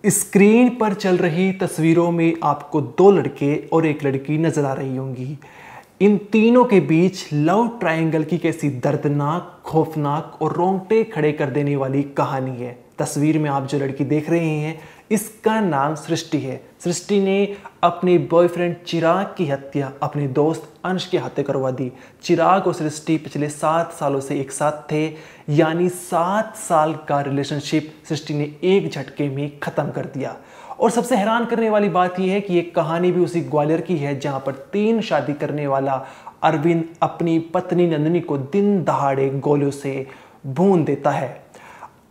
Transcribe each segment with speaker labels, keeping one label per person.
Speaker 1: Screen पर चल रही तस्वीरों में आपको दो लड़के और एक लड़की नजर आ रही होंगी। इन तीनों के बीच लव ट्रायंगल की कैसी दर्दनाक, खौफनाक और रोंगटे खड़े कर देने वाली कहानी है। तस्वीर में आप जो लड़की देख रहे हैं इसका नाम सृष्टि है। सृष्टि ने अपने बॉयफ्रेंड चिराग की हत्या अपने दोस्त अंश के हाथे करवा दी। चिराग और सृष्टि पिछले 7 सालों से एक साथ थे, यानी 7 साल का रिलेशनशिप सृष्टि ने एक झटके में खत्म कर दिया। और सबसे हैरान करने वाली बात यह है कि यह कहानी भी उसी ग्वालियर की है जहां पर 3 शादी करने वाला अरविंद अपनी पत्नी नंदिनी को दिन दहाड़े गोलियों से भून देता है।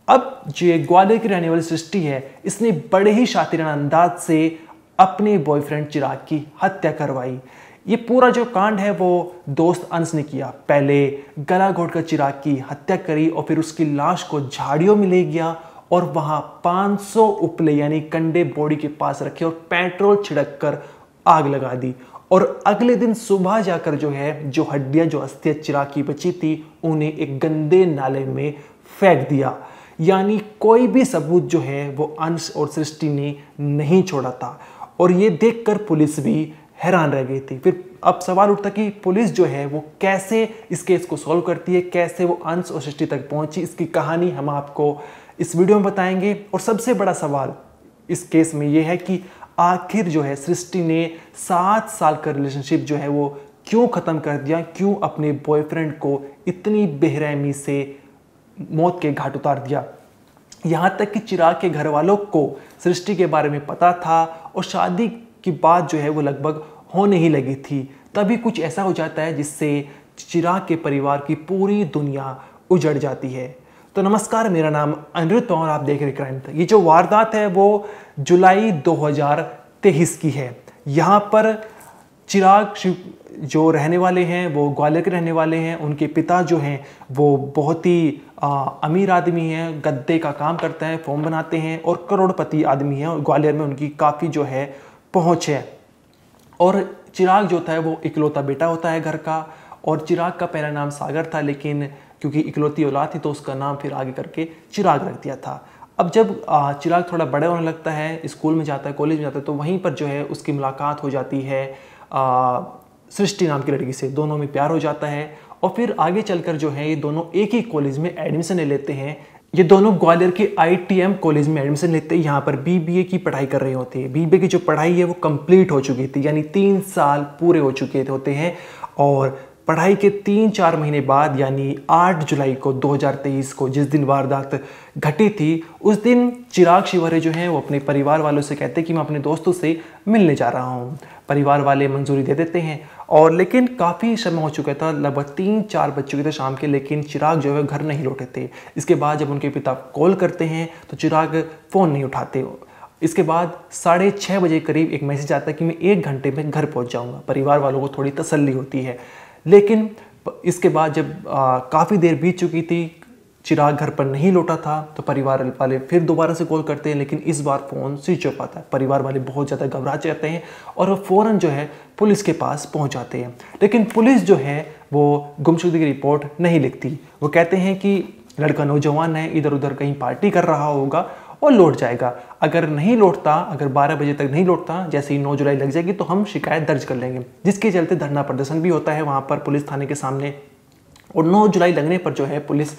Speaker 1: अब जो ये ग्वालियर की रहने वाली सृष्टि है, इसने बड़े ही शातिराना अंदाज से अपने बॉयफ्रेंड चिराग की हत्या करवाई। ये पूरा जो कांड है वो दोस्त अंश ने किया। पहले गला घोटकर चिराग की हत्या करी और फिर उसकी लाश को झाड़ियों में ले गया और वहां 500 उपले यानी कंडे बॉडी के पास रखे और पेट्रोल छिड़क कर आग लगा दी। और अगले दिन सुबह जाकर जो हड्डियां जो अस्थियां चिराग की बची थी उन्हें एक गंदे नाले में फेंक दिया। यानी कोई भी सबूत जो है वो अंश और सृष्टि ने नहीं छोड़ा था। और ये देखकर पुलिस भी हैरान रह गई थी। फिर अब सवाल उठता कि पुलिस जो है वो कैसे इस केस को सॉल्व करती है, कैसे वो अंश और सृष्टि तक पहुंची, इसकी कहानी हम आपको इस वीडियो में बताएंगे। और सबसे बड़ा सवाल इस केस में ये है कि आखिर जो है सृष्टि ने 7 साल का रिलेशनशिप जो है वो क्यों खत्म कर दिया, क्यों अपने बॉयफ्रेंड को इतनी बेरहमी से मौत के घाट उतार दिया। यहां तक कि चिराग के घर वालों को सृष्टि के बारे में पता था और शादी की बात जो है वो लगभग होने ही लगी थी। तभी कुछ ऐसा हो जाता है जिससे चिराग के परिवार की पूरी दुनिया उजड़ जाती है। तो नमस्कार, मेरा नाम अनिरुद्ध पवार, आप देख रहे क्राइम था। ये जो वारदात है वो जुलाई 2023 की है। यहाँ पर चिराग जो रहने वाले हैं वो ग्वालियर के रहने वाले हैं। उनके पिता जो हैं वो बहुत ही अमीर आदमी हैं, गद्दे का काम करते हैं, फोम बनाते हैं और करोड़पति आदमी हैं। और ग्वालियर में उनकी काफ़ी जो है पहुँच है। और चिराग जो था वो इकलौता बेटा होता है घर का। और चिराग का पहला नाम सागर था, लेकिन क्योंकि इकलौती औलाद थी तो उसका नाम फिर आगे करके चिराग रख दिया था। अब जब चिराग थोड़ा बड़ा होने लगता है, स्कूल में जाता है, कॉलेज में जाता है, तो वहीं पर जो है उसकी मुलाकात हो जाती है सृष्टि नाम की लड़की से। दोनों में प्यार हो जाता है और फिर आगे चलकर जो है ये दोनों एक ही कॉलेज में एडमिशन ले लेते हैं। ये दोनों ग्वालियर के ITM कॉलेज में एडमिशन लेते हैं। यहाँ पर BBA की पढ़ाई कर रहे होते हैं। BBA की जो पढ़ाई है वो कंप्लीट हो चुकी थी, यानी 3 साल पूरे हो चुके होते हैं। और पढ़ाई के 3-4 महीने बाद यानी 8 जुलाई को 2023 को जिस दिन वारदात घटी थी, उस दिन चिराग शिवरे जो हैं वो अपने परिवार वालों से कहते हैं कि मैं अपने दोस्तों से मिलने जा रहा हूँ। परिवार वाले मंजूरी दे देते हैं। और लेकिन काफ़ी समय हो चुका था, लगभग 3-4 बज चुके थे शाम के, लेकिन चिराग जो है घर नहीं लौटे थे। इसके बाद जब उनके पिता कॉल करते हैं तो चिराग फ़ोन नहीं उठाते। इसके बाद 6:30 बजे करीब एक मैसेज आता है कि मैं 1 घंटे में घर पहुंच जाऊंगा। परिवार वालों को थोड़ी तसल्ली होती है। लेकिन इसके बाद जब काफ़ी देर बीत चुकी थी, चिराग घर पर नहीं लौटा था, तो परिवार वाले फिर दोबारा से कॉल करते हैं, लेकिन इस बार फ़ोन स्विच ऑफ आता है। परिवार वाले बहुत ज़्यादा घबरा जाते हैं और वो फ़ौरन जो है पुलिस के पास पहुंच जाते हैं। लेकिन पुलिस जो है वो गुमशुदगी की रिपोर्ट नहीं लिखती। वो कहते हैं कि लड़का नौजवान है, इधर उधर कहीं पार्टी कर रहा होगा और लौट जाएगा। अगर नहीं लौटता, अगर 12 बजे तक नहीं लौटता, जैसे ही 9 जुलाई लग जाएगी तो हम शिकायत दर्ज कर लेंगे। जिसके चलते धरना प्रदर्शन भी होता है वहाँ पर पुलिस थाने के सामने। और 9 जुलाई लगने पर जो है पुलिस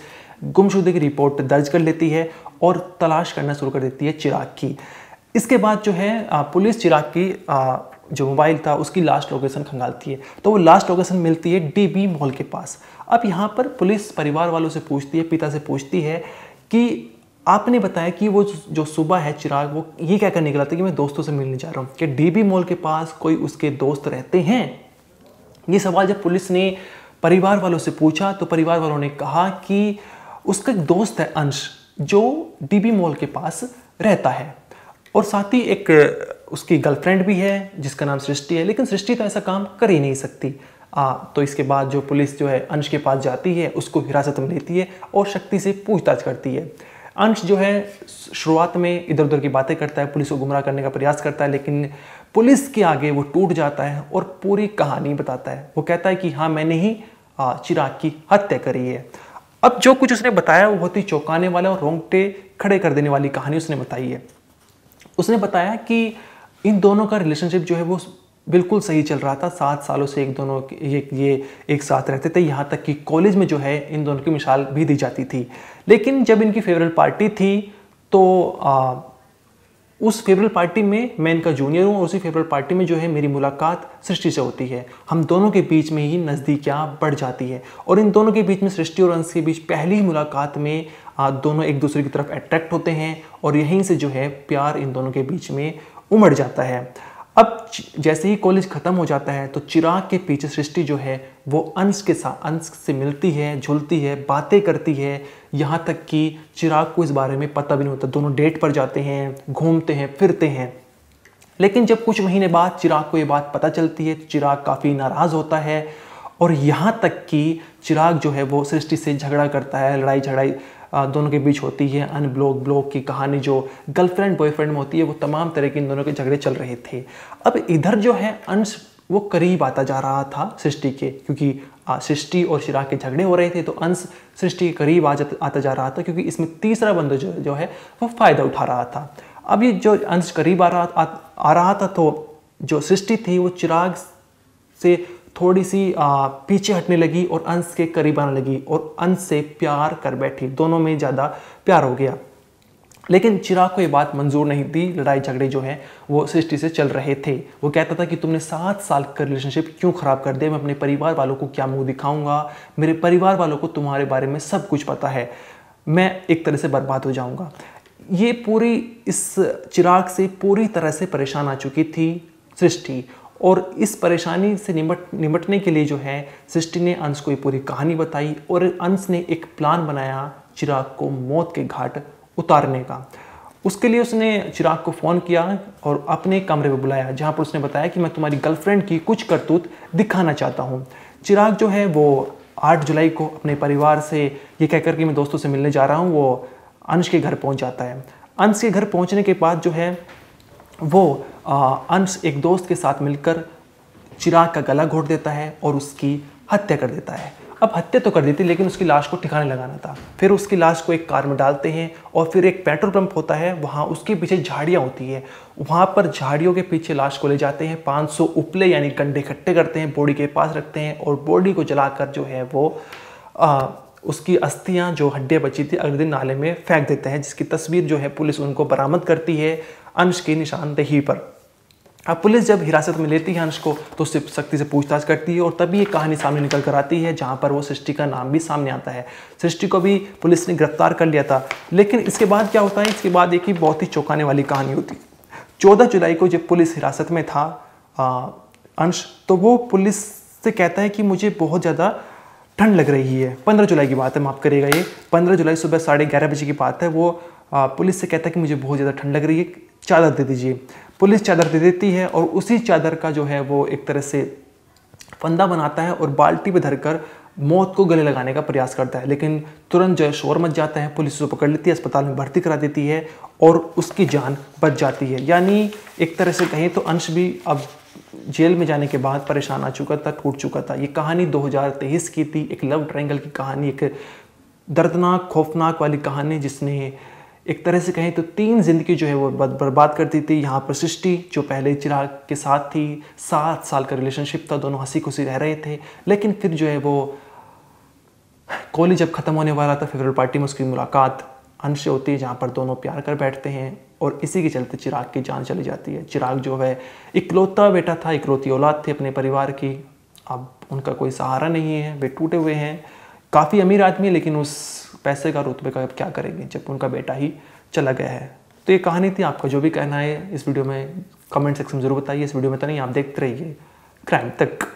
Speaker 1: गुमशुदगी की रिपोर्ट दर्ज कर लेती है और तलाश करना शुरू कर देती है चिराग की। इसके बाद जो है पुलिस चिराग की जो मोबाइल था उसकी लास्ट लोकेशन खंगालती है। तो वो लास्ट लोकेशन मिलती है DB मॉल के पास। अब यहाँ पर पुलिस परिवार वालों से पूछती है, पिता से पूछती है कि आपने बताया कि वो जो सुबह है चिराग वो ये क्या करने निकला था कि मैं दोस्तों से मिलने जा रहा हूँ, कि DB मॉल के पास कोई उसके दोस्त रहते हैं? ये सवाल जब पुलिस ने परिवार वालों से पूछा तो परिवार वालों ने कहा कि उसका एक दोस्त है अंश, जो DB मॉल के पास रहता है और साथ ही एक उसकी गर्लफ्रेंड भी है जिसका नाम सृष्टि है। लेकिन सृष्टि तो ऐसा काम कर ही नहीं सकती। तो इसके बाद जो पुलिस जो है अंश के पास जाती है, उसको हिरासत में लेती है और शक्ति से पूछताछ करती है। अंश जो है शुरुआत में इधर उधर की बातें करता है, पुलिस को गुमराह करने का प्रयास करता है, लेकिन पुलिस के आगे वो टूट जाता है और पूरी कहानी बताता है। वो कहता है कि हाँ, मैंने ही चिराग की हत्या करी है। अब जो कुछ उसने बताया वो बहुत ही चौंकाने वाला और रोंगटे खड़े कर देने वाली कहानी उसने बताई है। उसने बताया कि इन दोनों का रिलेशनशिप जो है वो बिल्कुल सही चल रहा था। 7 सालों से ये एक साथ रहते थे, यहाँ तक कि कॉलेज में जो है इन दोनों की मिसाल भी दी जाती थी। लेकिन जब इनकी फेयरवेल पार्टी थी तो उस फेयरवेल पार्टी में मैं इनका जूनियर हूँ और उसी फेयरवेल पार्टी में जो है मेरी मुलाकात सृष्टि से होती है। हम दोनों के बीच में ही नज़दीकियाँ बढ़ जाती है और इन दोनों के बीच में, सृष्टि और अंश के बीच पहली ही मुलाकात में दोनों एक दूसरे की तरफ अट्रैक्ट होते हैं और यहीं से जो है प्यार इन दोनों के बीच में उमड़ जाता है। अब जैसे ही कॉलेज ख़त्म हो जाता है तो चिराग के पीछे सृष्टि जो है वो अंश से मिलती है, झुलती है, बातें करती है, यहाँ तक कि चिराग को इस बारे में पता भी नहीं होता। दोनों डेट पर जाते हैं, घूमते हैं, फिरते हैं। लेकिन जब कुछ महीने बाद चिराग को ये बात पता चलती है तो चिराग काफ़ी नाराज़ होता है और यहाँ तक कि चिराग जो है वो सृष्टि से झगड़ा करता है। लड़ाई झगड़ाई दोनों के बीच होती है। अनब्लॉक ब्लॉक की कहानी जो गर्लफ्रेंड बॉयफ्रेंड में होती है, वो तमाम तरह के इन दोनों के झगड़े चल रहे थे। अब इधर जो है अंश वो करीब आता जा रहा था सृष्टि के, क्योंकि सृष्टि और चिराग के झगड़े हो रहे थे तो अंश सृष्टि के करीब आता जा रहा था, क्योंकि इसमें तीसरा बंदा जो है वो फ़ायदा उठा रहा था। अब ये जो अंश करीब आ रहा था तो जो सृष्टि थी वो चिराग से थोड़ी सी पीछे हटने लगी और अंश के करीब आने लगी और अंश से प्यार कर बैठी। दोनों में ज़्यादा प्यार हो गया। लेकिन चिराग को ये बात मंजूर नहीं थी। लड़ाई झगड़े जो हैं वो सृष्टि से चल रहे थे। वो कहता था कि तुमने 7 साल का रिलेशनशिप क्यों ख़राब कर दिया? मैं अपने परिवार वालों को क्या मुंह दिखाऊंगा? मेरे परिवार वालों को तुम्हारे बारे में सब कुछ पता है। मैं एक तरह से बर्बाद हो जाऊंगा। ये पूरी इस चिराग से पूरी तरह से परेशान आ चुकी थी सृष्टि और इस परेशानी से निपटने के लिए जो है सृष्टि ने अंश को ये पूरी कहानी बताई और अंश ने एक प्लान बनाया चिराग को मौत के घाट उतारने का। उसके लिए उसने चिराग को फ़ोन किया और अपने कमरे में बुलाया, जहाँ पर उसने बताया कि मैं तुम्हारी गर्लफ्रेंड की कुछ करतूत दिखाना चाहता हूँ। चिराग जो है वो 8 जुलाई को अपने परिवार से ये कहकर कि मैं दोस्तों से मिलने जा रहा हूँ, वो अंश के घर पहुँच जाता है। अंश के घर पहुँचने के बाद जो है वो अंश एक दोस्त के साथ मिलकर चिराग का गला घोट देता है और उसकी हत्या कर देता है। अब हत्या तो कर दी थी, लेकिन उसकी लाश को ठिकाने लगाना था। फिर उसकी लाश को एक कार में डालते हैं और फिर एक पेट्रोल पंप होता है, वहाँ उसके पीछे झाड़ियाँ होती है, वहाँ पर झाड़ियों के पीछे लाश को ले जाते हैं। 500 उपले यानी कंडे इकट्ठे करते हैं, बॉडी के पास रखते हैं और बॉडी को जलाकर जो है वो उसकी अस्थियाँ जो हड्डियाँ बची थी अगले दिन नाले में फेंक देते हैं, जिसकी तस्वीर जो है पुलिस उनको बरामद करती है अंश की निशानदेही पर। अब पुलिस जब हिरासत में लेती है अंश को तो उससे सख्ती से पूछताछ करती है और तभी एक कहानी सामने निकल कर आती है, जहाँ पर वो सृष्टि का नाम भी सामने आता है। सृष्टि को भी पुलिस ने गिरफ्तार कर लिया था। लेकिन इसके बाद क्या होता है, इसके बाद एक ही बहुत ही चौंकाने वाली कहानी होती है। 14 जुलाई को जब पुलिस हिरासत में था अंश, तो वो पुलिस से कहता है कि मुझे बहुत ज़्यादा ठंड लग रही है। 15 जुलाई की बात है, माफ़ करिएगा, ये 15 जुलाई सुबह 11:30 बजे की बात है। वो पुलिस से कहता है कि मुझे बहुत ज़्यादा ठंड लग रही है, चादर दे दीजिए। पुलिस चादर दे देती है और उसी चादर का जो है वो एक तरह से फंदा बनाता है और बाल्टी पे धरकर मौत को गले लगाने का प्रयास करता है। लेकिन तुरंत जो है शोर मच जाता है, पुलिस उसको पकड़ लेती है, अस्पताल में भर्ती करा देती है और उसकी जान बच जाती है। यानी एक तरह से कहें तो अंश भी अब जेल में जाने के बाद परेशान आ चुका था, टूट चुका था। ये कहानी 2023 की थी, एक लव ट्रायंगल की कहानी, एक दर्दनाक खौफनाक वाली कहानी, जिसने एक तरह से कहें तो 3 जिंदगी जो है वो बर्बाद कर दी थी। यहाँ पर सृष्टि जो पहले चिराग के साथ थी, 7 साल का रिलेशनशिप था, दोनों हंसी खुशी रह रहे थे। लेकिन फिर जो है वो कॉलेज जब ख़त्म होने वाला था, फेयरवेल पार्टी में उसकी मुलाकात अंश से होती है, जहाँ पर दोनों प्यार कर बैठते हैं और इसी के चलते चिराग की जान चली जाती है। चिराग जो है इकलौता बेटा था, इकलौती औलाद थी अपने परिवार की। अब उनका कोई सहारा नहीं है, वे टूटे हुए हैं। काफ़ी अमीर आदमी है, लेकिन उस पैसे का रुतबे का अब क्या करेंगे जब उनका बेटा ही चला गया है। तो ये कहानी थी। आपका जो भी कहना है इस वीडियो में कमेंट सेक्शन में ज़रूर बताइए। इस वीडियो में तो नहीं, आप देखते रहिए क्राइम तक।